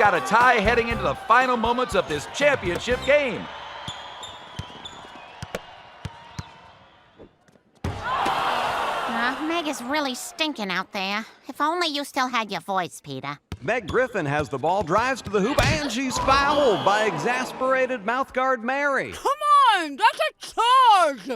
got a tie heading into the final moments of this championship game. Meg is really stinking out there. If only you still had your voice, Peter. Meg Griffin has the ball, drives to the hoop, and she's fouled by exasperated Mouthguard Mary. Come on, that's a charge!